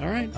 All right.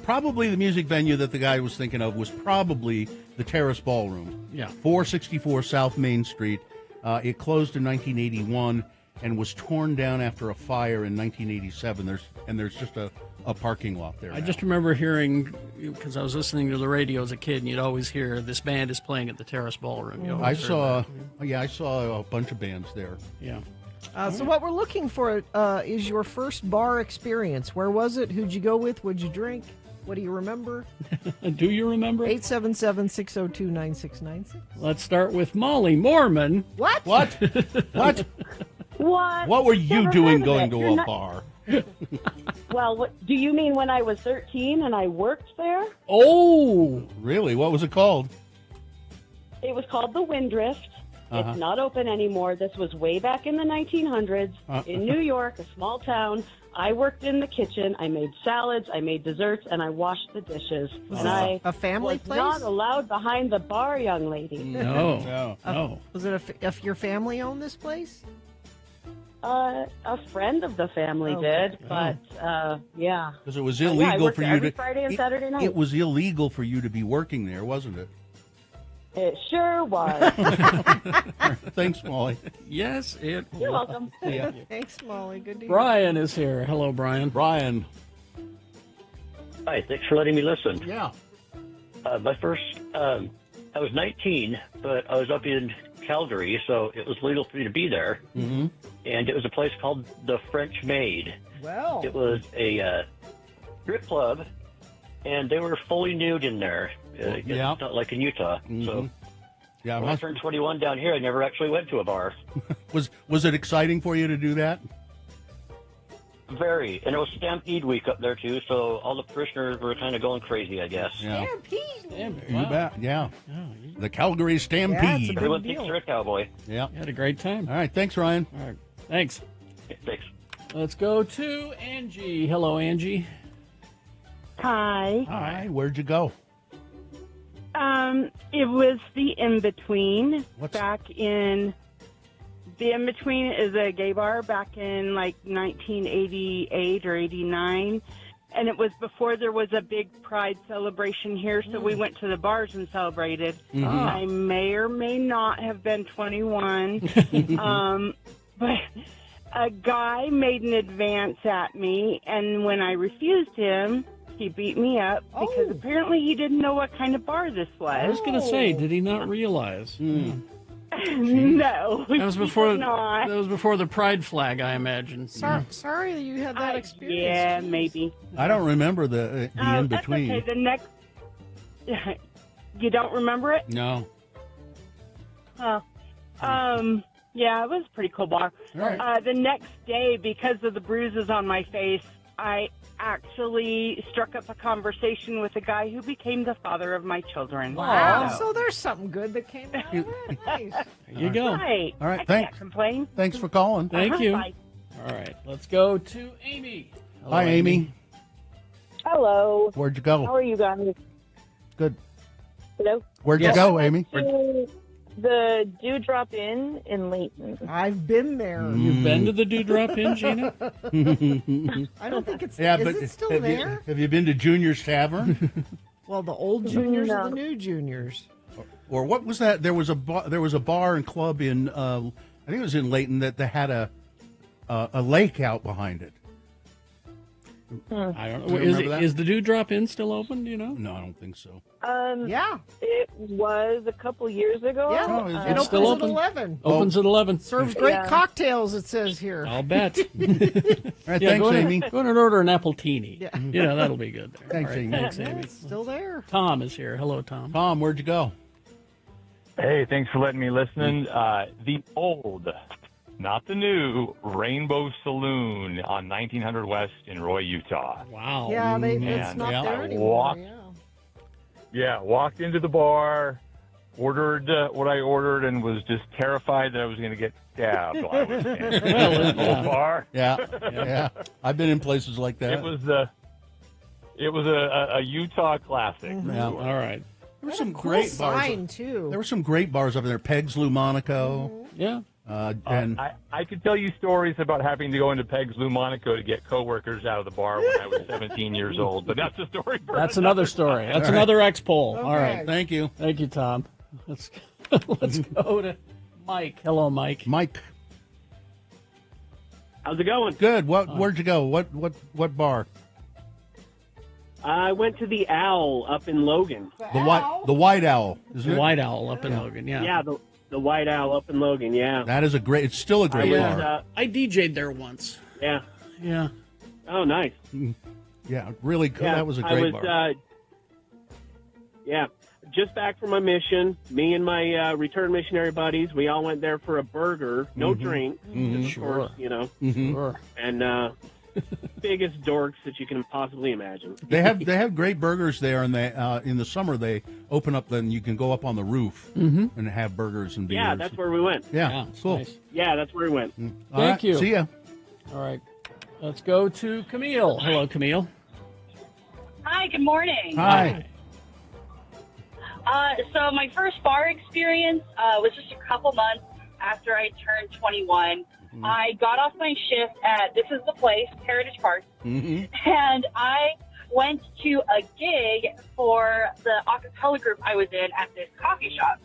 Probably the music venue that the guy was thinking of was probably the Terrace Ballroom. Yeah. 464 South Main Street. It closed in 1981 and was torn down after a fire in 1987. There's just a parking lot there. I now. just remember hearing, because I was listening to the radio as a kid, and you'd always hear this band is playing at the Terrace Ballroom. You I always heard saw I saw a bunch of bands there. that. Yeah. So what we're looking for is your first bar experience. Where was it? Who'd you go with? What'd you drink? What do you remember? Do you remember? 877-602-9696. Let's start with Molly Mormon. What? What? What? What were you Never doing heard of going it. to You're a not- bar? Well, what, do you mean when I was 13 and I worked there? Oh, Really? What was it called? It was called the Windrift. Uh-huh. It's not open anymore. This was way back in the 1900s in New York, a small town. I worked in the kitchen. I made salads, I made desserts, and I washed the dishes. Was and this I a family was place? not allowed behind the bar, young lady. no. No. No. Was it if your family owned this place? A friend of the family Okay. did, but yeah. Because it was Yeah, I illegal worked for there you every to. Friday and Saturday night. It was illegal for you to be working there, wasn't it? It sure was. Thanks, Molly. Yes, it You're was. welcome. Yeah. Thanks, Molly. Good to hear. Brian is here. Hello, Brian. Brian. Hi, thanks for letting me listen. Yeah. My first, I was 19, but I was up in Calgary, so it was legal for me to be there. Mm-hmm. And it was a place called the French Maid. Well, It was a strip club, and they were fully nude in there. Yeah. It's not like in Utah. Mm-hmm. So Yeah. when I turned 21 down here, I never actually went to a bar. Was it exciting for you to do that? Very. And it was Stampede Week up there, too, so all the parishioners were kind of going crazy, I guess. Yeah. Stampede. You bet. Yeah. Oh, you The Calgary Stampede. Yeah, it's a Everyone Big thinks deal. they're a cowboy. Yeah. had a great time. All right. Thanks, Ryan. All right. Thanks. Thanks. Let's go to Angie. Hello, Angie. Hi. Hi. Where'd you go? It was the In-Between What's- back in... The In-Between is a gay bar back in, 1988 or 89. And it was before there was a big Pride celebration here, so we went to the bars and celebrated. I may or may not have been 21. But a guy made an advance at me, and when I refused him, he beat me up because apparently he didn't know what kind of bar this I was. was going to say, did he not realize? No, That was he before. did not. That was before the pride flag, I imagine. Sorry that you had that experience. Yeah, Jeez. maybe. I don't remember the in That's between. okay. The next, you don't remember it? No. Yeah, it was a pretty cool bar. All right. The next day, because of the bruises on my face, I actually struck up a conversation with a guy who became the father of my children. Wow. So there's something good that came out of it. Nice. There you go. Right. All right, I thanks. can't complain. Thanks for calling. Thank you. Bye. All right, let's go to Amy. Hello, Hi, Amy. Hello. Where'd you How go? are you guys? Good. Hello? Where'd Yes. you go, Amy? To the Dewdrop Inn in Layton. I've been there. You've been to the Dewdrop Inn, Gina? I don't think it's. Yeah, is but it still have there? You, have you been to Junior's Tavern? Well, the old juniors No. or the new juniors? Or what was that? There was a bar and club in I think it was in Layton that had a lake out behind it. I don't Do know. you remember that? Is the Dewdrop Inn still open? Do you know? No, I don't think so. Yeah. It was a couple years ago. Yeah. Oh, is it it opens still at open? 11. Opens at 11. Serves great Yeah. cocktails, it says here. I'll bet. All right, Yeah, thanks, go Amy. ahead and order an appletini. Yeah. You know, that'll be good there. Thanks, All right, Amy. Thanks, Yeah, Amy. it's still there. Tom is here. Hello, Tom. Tom, where'd you go? Hey, thanks for letting me listen. The old, not the new, Rainbow Saloon on 1900 West in Roy, Utah. Wow. Yeah, it's man. not Yeah. there I anymore. walked- Yeah. Yeah, walked into the bar, ordered what I ordered, and was just terrified that I was going to get stabbed while I was in the yeah. bar. Yeah, yeah. I've been in places like that. It was a Utah classic. Yeah. All right. There were some Cool great sign, bars. too. There were some great bars over there. Peg's Lou Monaco. Yeah. And I could tell you stories about having to go into Peg's Lou Monaco to get coworkers out of the bar when I was 17 years old. But that's a story for That's another story. That's another X poll. All right. thank you, Thank you, Tom. Let's go to Mike. Hello, Mike. Mike. How's it going? Good. Where'd you go? What bar? I went to the Owl up in Logan. The White Owl. Isn't The it? White Owl up in Logan. Yeah. Yeah, the White Owl up in Logan. Yeah. That is it's still a great Yeah. bar. I DJ'd there once. Yeah. Yeah. Oh, nice. Yeah, really cool. Yeah, That was a great bar. Yeah, just back from my mission. Me and my return missionary buddies, we all went there for a burger, no drink, of course, you know, Sure. and biggest dorks that you can possibly imagine. They have great burgers there, and they in the summer they open up. Then you can go up on the roof and have burgers and beers. Yeah, that's where we went. Yeah, cool. Nice. Yeah, that's where we went. All Thank right, you. See ya. All right. Let's go to Camille. Hello, Camille. Hi, good morning. Hi. So my first bar experience was just a couple months after I turned 21. I got off my shift at This Is the Place, Heritage Park, and I went to a gig for the a cappella group I was in at this coffee shop.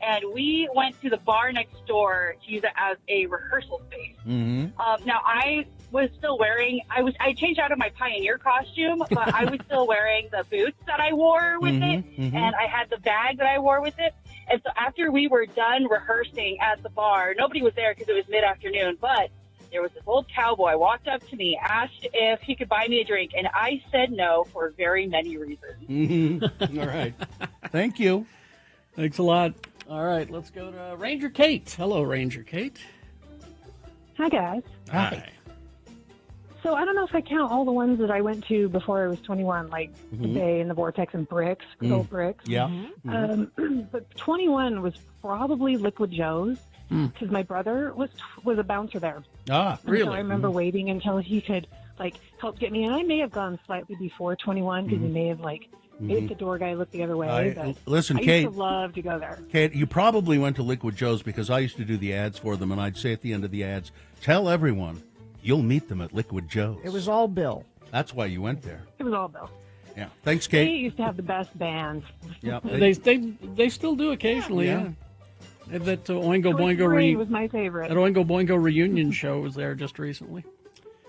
And we went to the bar next door to use it as a rehearsal space. Now, I was still wearing, I changed out of my Pioneer costume, but I was still wearing the boots that I wore with it, and I had the bag that I wore with it. And so after we were done rehearsing at the bar, nobody was there because it was mid-afternoon, but there was this old cowboy walked up to me, asked if he could buy me a drink, and I said no for very many reasons. All right. Thank you. Thanks a lot. All right, let's go to Ranger Kate. Hello, Ranger Kate. Hi, guys. Hi. So I don't know if I count all the ones that I went to before I was 21, like the Bay and the Vortex and Bricks, good old Bricks. Yeah. But 21 was probably Liquid Joe's because my brother was a bouncer there. Ah, And so I remember waiting until he could help get me. And I may have gone slightly before 21 because he may have made the door guy look the other way. But Listen, I Kate. used to love to go there. Kate, you probably went to Liquid Joe's because I used to do the ads for them, and I'd say at the end of the ads, tell everyone you'll meet them at Liquid Joe's. It was all Bill. That's why you went there. It was all Bill. Yeah. Thanks, They Kate. used to have the best bands. Yeah. They still do occasionally. Yeah. That Oingo Boingo was my favorite. That Oingo Boingo reunion show was there just recently.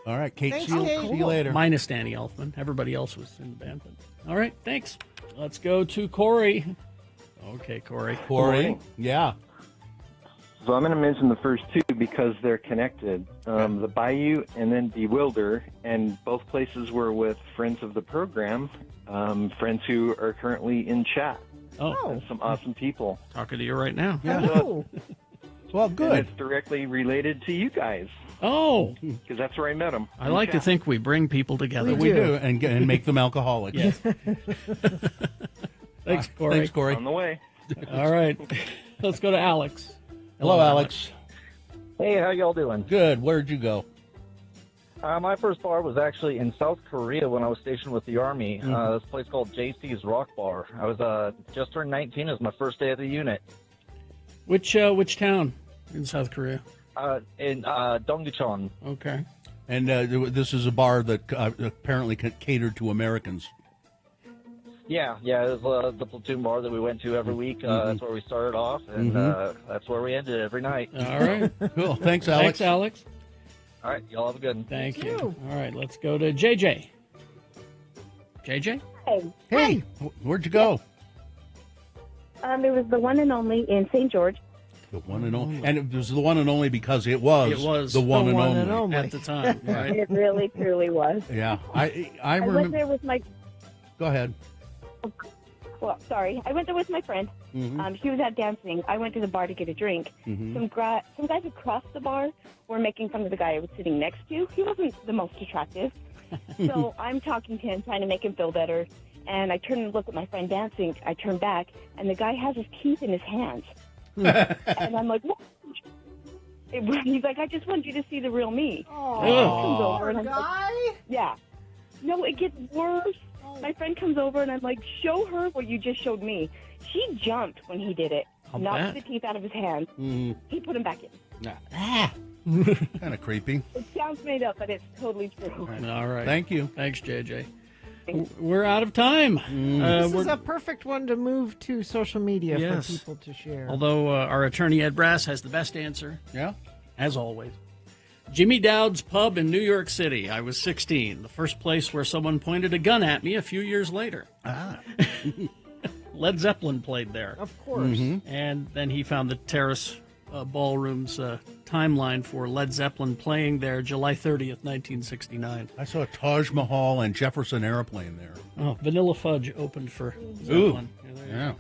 All right, Kate. Thanks, See you, Kate. see you later. Minus Danny Elfman. Everybody else was in the band. But, all right, thanks. Let's go to Corey. Okay, Corey. Corey. Yeah. So I'm going to mention the first two because they're connected. The Bayou and then Bewilder, and both places were with friends of the program, friends who are currently in chat. Oh. Some awesome people. Talking to you right now. Yeah. Well, And good. it's directly related to you guys Oh. because that's where I met them. I like to think we bring people together. We do, and make them alcoholics. Yes. Thanks, Corey. Thanks, Corey. On the way. All right. Let's go to Alex. Hello, Alex. Hey, how y'all doing? Good. Where'd you go? My first bar was actually in South Korea when I was stationed with the Army. This place called JC's Rock Bar. I was just turned 19. It was my first day of the unit. Which town in South Korea? In Dongdaecheon. Okay. And this is a bar that apparently catered to Americans. Yeah, it was the platoon bar that we went to every week. That's where we started off, and that's where we ended every night. All right. Cool. Thanks, Alex. Thanks, Alex. All right, y'all have a good one. Thank you. All right, let's go to JJ. JJ? Hey, where'd you go? It was the one and only in St. George. The one and only. And it was the one and only because it was the one, and only at the time, right? It really, truly was. Yeah. I I went remember. there with my. Go ahead. Well, sorry. I went there with my friend. She was out dancing. I went to the bar to get a drink. Some guys across the bar were making fun of the guy I was sitting next to. He wasn't the most attractive. So I'm talking to him, trying to make him feel better. And I turn and look at my friend dancing. I turn back, and the guy has his teeth in his hands. And I'm like, what? He's like, I just want you to see the real me. Oh, My friend comes over and I'm guy? like, yeah. No, it gets worse. My friend comes over and I'm like, show her what you just showed me. She jumped when he did it, I'll knocked bet. the teeth out of his hands. He put them back in. Kind of creepy. It sounds made up, but it's totally true. All right. Thank you. Thanks, JJ. We're out of time. This is a perfect one to move to social media Yes. for people to share. Although our attorney, Ed Brass, has the best answer. Yeah. As always. Jimmy Dowd's Pub in New York City. I was 16. The first place where someone pointed a gun at me a few years later. Led Zeppelin played there. Of course. And then he found the Terrace Ballroom's timeline for Led Zeppelin playing there July 30th, 1969. I saw Taj Mahal and Jefferson Airplane there. Oh, Vanilla Fudge opened for Zeppelin. Yeah.